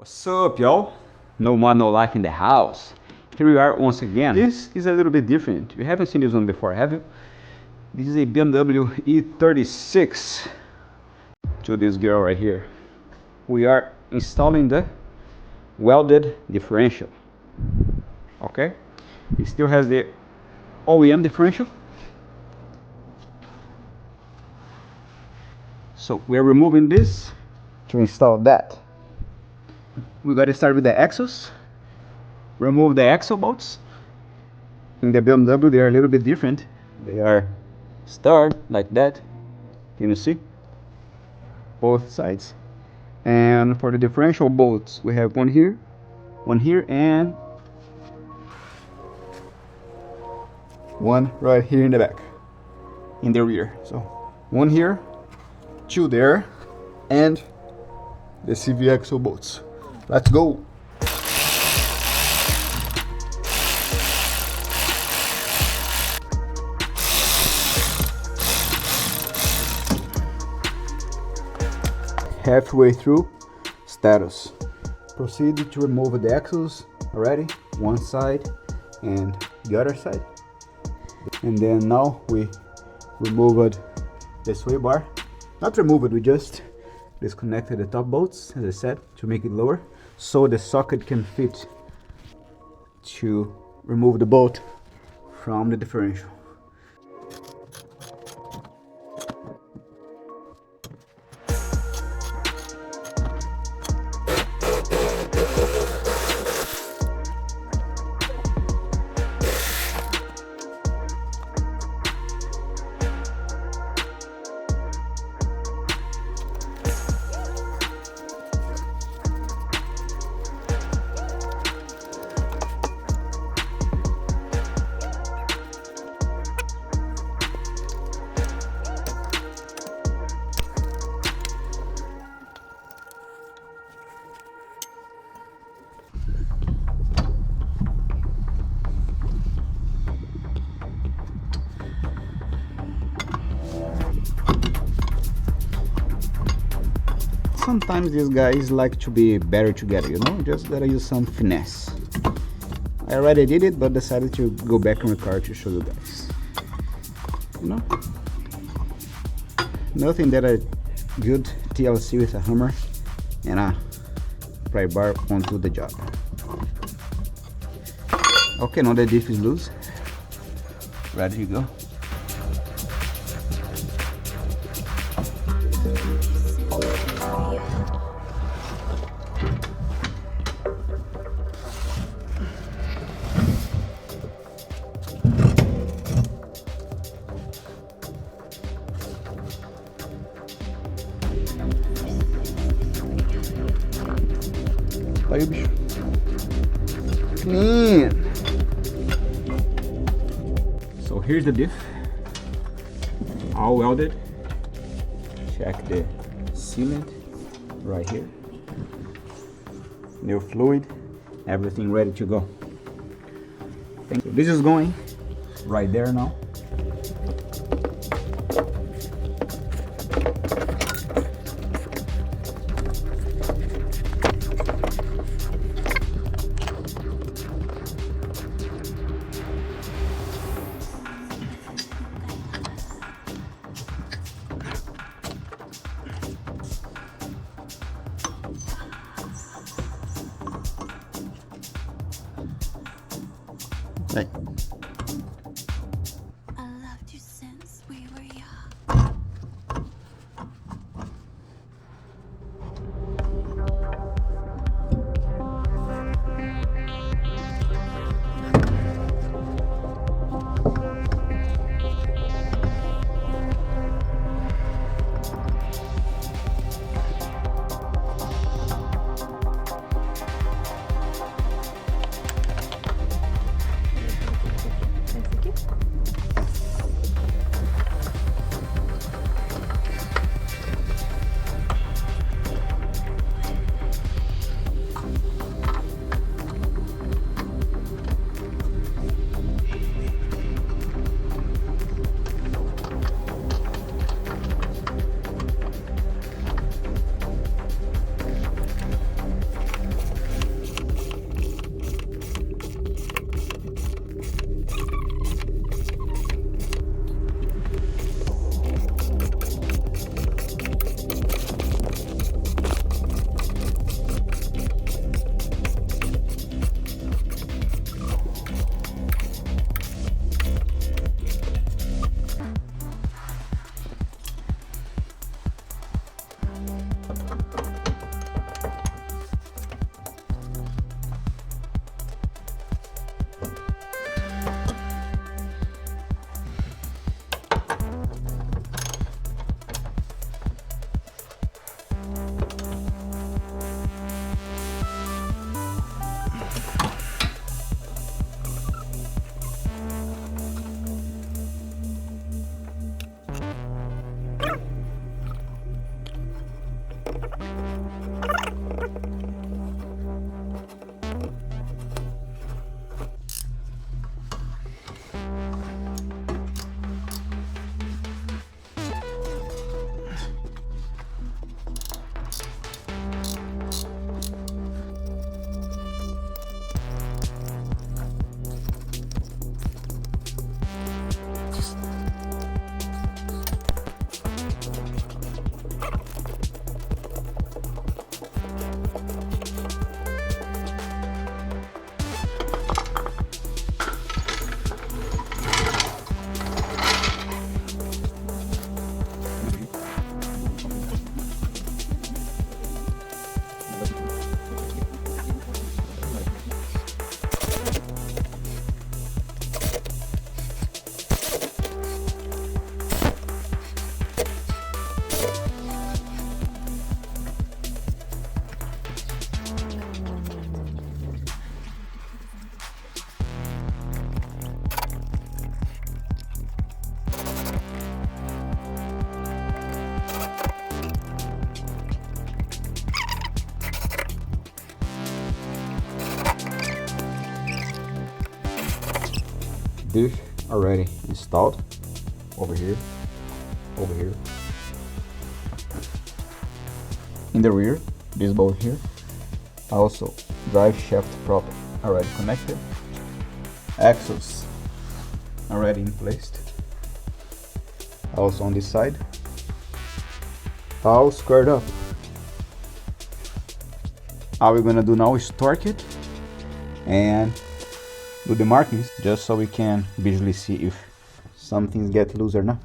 What's up, y'all? No more, no life in the house. Here we are once again. This is a little bit different. You haven't seen this one before, have you? This is a BMW E36 to this girl right here. We are installing the welded differential. Okay? It still has the OEM differential. So we're removing this to install that. We got to start with the axles. Remove the axle bolts. In the BMW they are a little bit different. They are starred like that. Can you see? Both sides. And for the differential bolts we have one here, and one right here in the back, in the rear. So one here, two there, and the CV axle bolts. Let's go. Halfway through, status. Proceed to remove the axles already, one side and the other side. And then now we removed the sway bar. Not removed, we just disconnected the top bolts, as I said, to make it lower, so the socket can fit to remove the bolt from the differential. Sometimes these guys like to be better together, you know, just gotta use some finesse. I already did it, but decided to go back on the car to show you guys. You know, nothing that a good TLC with a hammer and a pry bar won't do the job. Okay, now the diff is loose. Ready to go. Aí, bicho. Clean. So here's the diff, all welded. Check the sealant right here. New fluid, everything ready to go. So this is going right there now. Right. I loved you since we were young. Diff already installed over here, in the rear, this bolt here. Also drive shaft prop already connected, axles already in place, also on this side, all squared up. All we're gonna do now is torque it and do the markings, just so we can visually see if some things get loose or not.